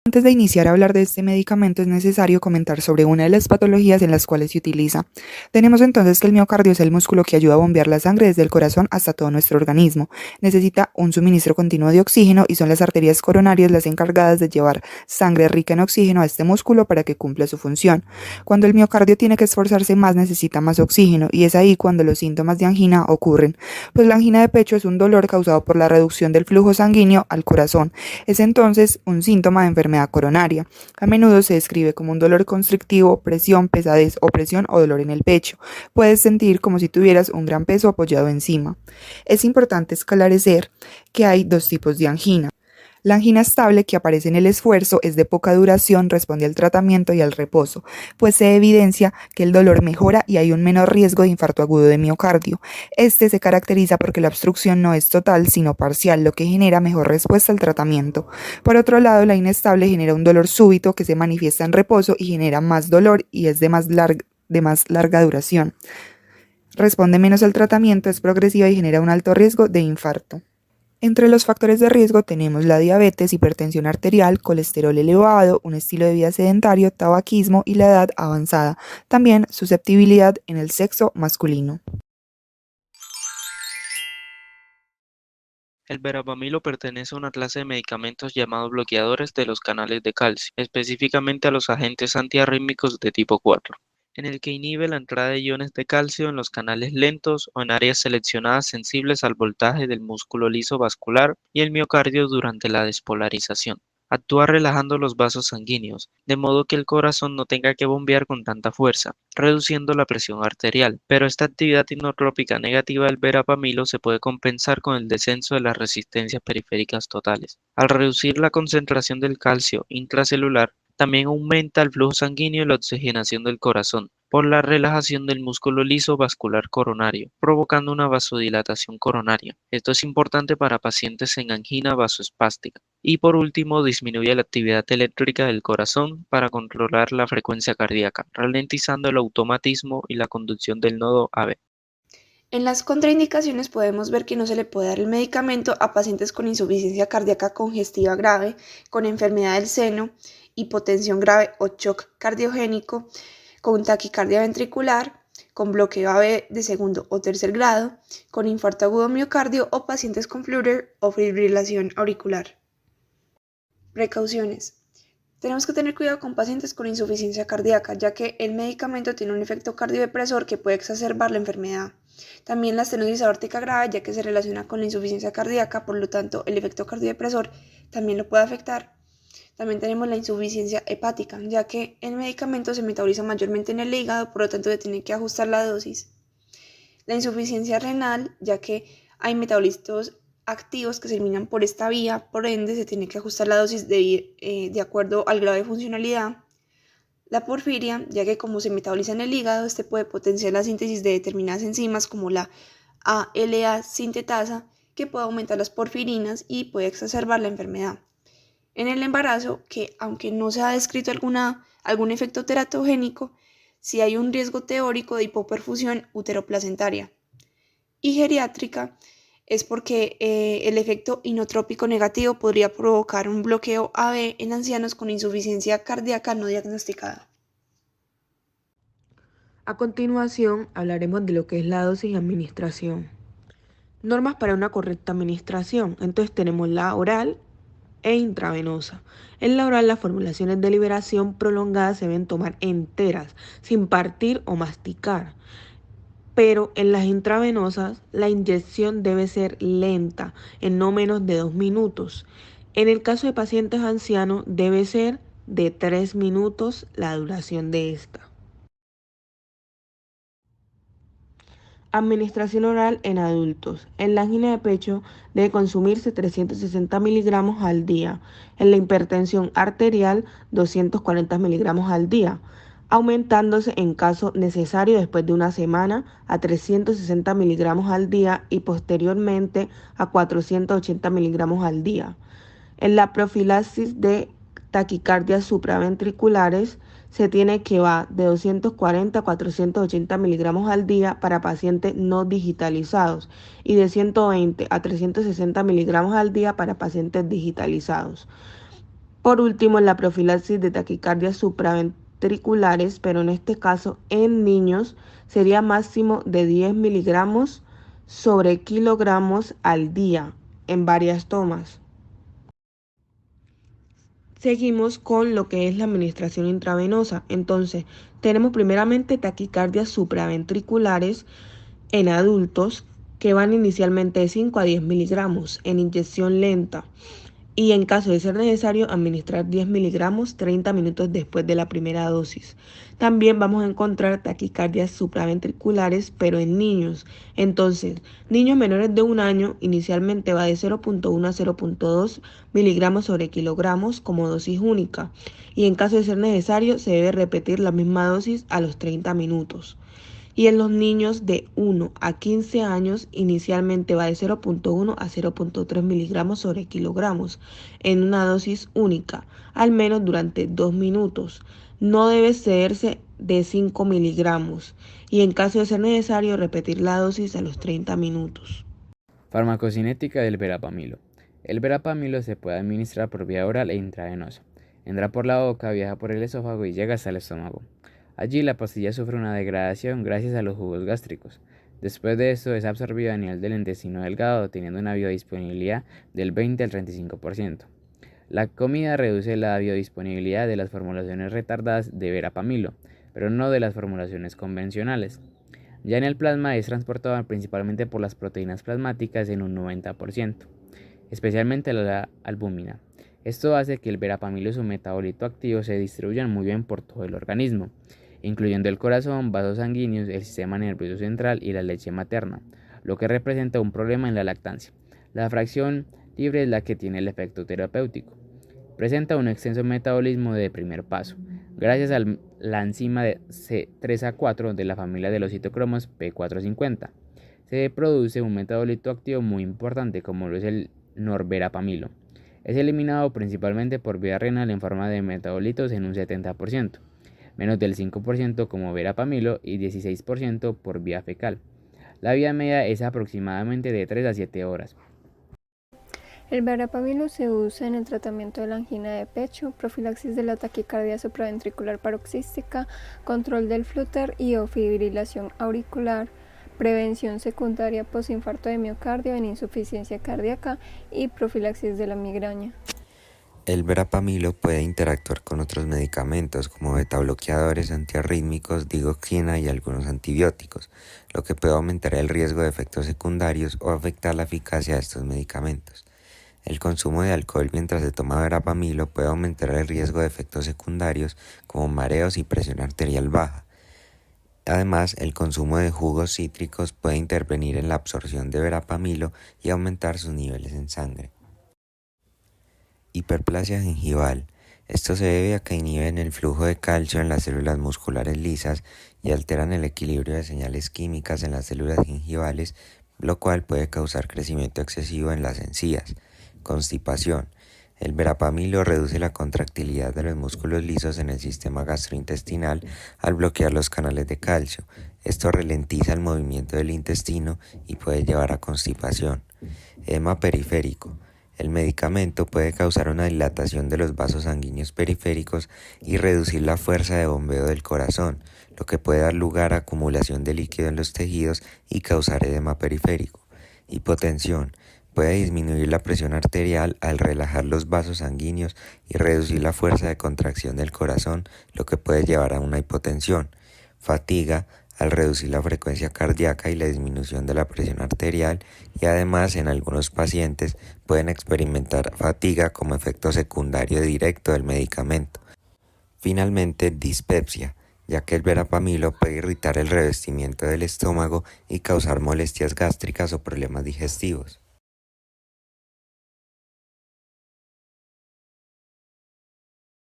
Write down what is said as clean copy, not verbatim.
Antes de iniciar a hablar de este medicamento es necesario comentar sobre una de las patologías en las cuales se utiliza. Tenemos entonces que el miocardio es el músculo que ayuda a bombear la sangre desde el corazón hasta todo nuestro organismo. Necesita un suministro continuo de oxígeno y son las arterias coronarias las encargadas de llevar sangre rica en oxígeno a este músculo para que cumpla su función. Cuando el miocardio tiene que esforzarse más necesita más oxígeno y es ahí cuando los síntomas de angina ocurren, pues la angina de pecho es un dolor causado por la reducción del flujo sanguíneo al corazón. Es entonces un síntoma de enfermedad coronaria. A menudo se describe como un dolor constrictivo, presión, pesadez, opresión o dolor en el pecho. Puedes sentir como si tuvieras un gran peso apoyado encima. Es importante esclarecer que hay dos tipos de angina. La angina estable, que aparece en el esfuerzo, es de poca duración, responde al tratamiento y al reposo, pues se evidencia que el dolor mejora y hay un menor riesgo de infarto agudo de miocardio. Este se caracteriza porque la obstrucción no es total, sino parcial, lo que genera mejor respuesta al tratamiento. Por otro lado, la inestable genera un dolor súbito que se manifiesta en reposo y genera más dolor y es de más larga duración. Responde menos al tratamiento, es progresiva y genera un alto riesgo de infarto. Entre los factores de riesgo tenemos la diabetes, hipertensión arterial, colesterol elevado, un estilo de vida sedentario, tabaquismo y la edad avanzada. También susceptibilidad en el sexo masculino. El verapamilo pertenece a una clase de medicamentos llamados bloqueadores de los canales de calcio, específicamente a los agentes antiarrítmicos de tipo 4, en el que inhibe la entrada de iones de calcio en los canales lentos o en áreas seleccionadas sensibles al voltaje del músculo liso vascular y el miocardio durante la despolarización. Actúa relajando los vasos sanguíneos, de modo que el corazón no tenga que bombear con tanta fuerza, reduciendo la presión arterial. Pero esta actividad inotrópica negativa del verapamilo se puede compensar con el descenso de las resistencias periféricas totales. Al reducir la concentración del calcio intracelular, también aumenta el flujo sanguíneo y la oxigenación del corazón por la relajación del músculo liso vascular coronario, provocando una vasodilatación coronaria. Esto es importante para pacientes en angina vasoespástica. Y por último, disminuye la actividad eléctrica del corazón para controlar la frecuencia cardíaca, ralentizando el automatismo y la conducción del nodo AV. En las contraindicaciones podemos ver que no se le puede dar el medicamento a pacientes con insuficiencia cardíaca congestiva grave, con enfermedad del seno, hipotensión grave o shock cardiogénico, con taquicardia ventricular, con bloqueo AV de segundo o tercer grado, con infarto agudo miocardio o pacientes con Flutter o fibrilación auricular. Precauciones. Tenemos que tener cuidado con pacientes con insuficiencia cardíaca, ya que el medicamento tiene un efecto cardiodepresor que puede exacerbar la enfermedad. También la estenosis aórtica grave, ya que se relaciona con la insuficiencia cardíaca, por lo tanto el efecto cardiodepresor también lo puede afectar. También tenemos la insuficiencia hepática, ya que el medicamento se metaboliza mayormente en el hígado, por lo tanto se tiene que ajustar la dosis. La insuficiencia renal, ya que hay metabolitos activos que se eliminan por esta vía, por ende se tiene que ajustar la dosis de acuerdo al grado de funcionalidad. La porfiria, ya que como se metaboliza en el hígado, este puede potenciar la síntesis de determinadas enzimas como la ALA sintetasa, que puede aumentar las porfirinas y puede exacerbar la enfermedad. En el embarazo, que aunque no se ha descrito algún efecto teratogénico, sí hay un riesgo teórico de hipoperfusión uteroplacentaria. Y geriátrica es porque el efecto inotrópico negativo podría provocar un bloqueo AV en ancianos con insuficiencia cardíaca no diagnosticada. A continuación, hablaremos de lo que es la dosis y administración. Normas para una correcta administración. Entonces tenemos la oral e intravenosa. En la oral, las formulaciones de liberación prolongada se deben tomar enteras, sin partir o masticar. Pero en las intravenosas, la inyección debe ser lenta, en no menos de 2 minutos. En el caso de pacientes ancianos, debe ser de 3 minutos la duración de esta. Administración oral en adultos. En la angina de pecho debe consumirse 360 miligramos al día. En la hipertensión arterial 240 miligramos al día, aumentándose en caso necesario después de una semana a 360 miligramos al día y posteriormente a 480 miligramos al día. En la profilaxis de taquicardias supraventriculares se tiene que va de 240 a 480 miligramos al día para pacientes no digitalizados y de 120 a 360 miligramos al día para pacientes digitalizados. Por último, la profilaxis de taquicardias supraventriculares, pero en este caso en niños, sería máximo de 10 miligramos sobre kilogramos al día en varias tomas. Seguimos con lo que es la administración intravenosa. Entonces, tenemos primeramente taquicardias supraventriculares en adultos que van inicialmente de 5 a 10 miligramos en inyección lenta. Y en caso de ser necesario, administrar 10 miligramos 30 minutos después de la primera dosis. También vamos a encontrar taquicardias supraventriculares, pero en niños. Entonces, niños menores de 1 año inicialmente va de 0.1 a 0.2 miligramos sobre kilogramos como dosis única. Y en caso de ser necesario, se debe repetir la misma dosis a los 30 minutos. Y en los niños de 1 a 15 años inicialmente va de 0.1 a 0.3 miligramos sobre kilogramos en una dosis única, al menos durante 2 minutos. No debe excederse de 5 miligramos y en caso de ser necesario repetir la dosis a los 30 minutos. Farmacocinética del verapamilo. El verapamilo se puede administrar por vía oral e intravenosa. Entra por la boca, viaja por el esófago y llega hasta el estómago. Allí la pastilla sufre una degradación gracias a los jugos gástricos. Después de esto es absorbida a nivel del intestino delgado, teniendo una biodisponibilidad del 20 al 35%. La comida reduce la biodisponibilidad de las formulaciones retardadas de verapamilo, pero no de las formulaciones convencionales. Ya en el plasma es transportado principalmente por las proteínas plasmáticas en un 90%, especialmente la albúmina. Esto hace que el verapamilo y su metabolito activo se distribuyan muy bien por todo el organismo, incluyendo el corazón, vasos sanguíneos, el sistema nervioso central y la leche materna, lo que representa un problema en la lactancia. La fracción libre es la que tiene el efecto terapéutico. Presenta un extenso metabolismo de primer paso, gracias a la enzima de C3A4 de la familia de los citocromos P450. Se produce un metabolito activo muy importante como lo es el norverapamilo. Es eliminado principalmente por vía renal en forma de metabolitos en un 70%. Menos del 5% como verapamilo y 16% por vía fecal. La vida media es aproximadamente de 3 a 7 horas. El verapamilo se usa en el tratamiento de la angina de pecho, profilaxis de la taquicardia supraventricular paroxística, control del flúter y o fibrilación auricular, prevención secundaria posinfarto de miocardio en insuficiencia cardíaca y profilaxis de la migraña. El verapamilo puede interactuar con otros medicamentos como betabloqueadores, antiarrítmicos, digoxina y algunos antibióticos, lo que puede aumentar el riesgo de efectos secundarios o afectar la eficacia de estos medicamentos. El consumo de alcohol mientras se toma verapamilo puede aumentar el riesgo de efectos secundarios como mareos y presión arterial baja. Además, el consumo de jugos cítricos puede intervenir en la absorción de verapamilo y aumentar sus niveles en sangre. Hiperplasia gingival. Esto se debe a que inhiben el flujo de calcio en las células musculares lisas y alteran el equilibrio de señales químicas en las células gingivales, lo cual puede causar crecimiento excesivo en las encías. Constipación. El verapamilo reduce la contractilidad de los músculos lisos en el sistema gastrointestinal al bloquear los canales de calcio. Esto ralentiza el movimiento del intestino y puede llevar a constipación. Edema periférico. El medicamento puede causar una dilatación de los vasos sanguíneos periféricos y reducir la fuerza de bombeo del corazón, lo que puede dar lugar a acumulación de líquido en los tejidos y causar edema periférico. Hipotensión. Puede disminuir la presión arterial al relajar los vasos sanguíneos y reducir la fuerza de contracción del corazón, lo que puede llevar a una hipotensión. Fatiga al reducir la frecuencia cardíaca y la disminución de la presión arterial, y además en algunos pacientes pueden experimentar fatiga como efecto secundario directo del medicamento. Finalmente, dispepsia, ya que el verapamilo puede irritar el revestimiento del estómago y causar molestias gástricas o problemas digestivos.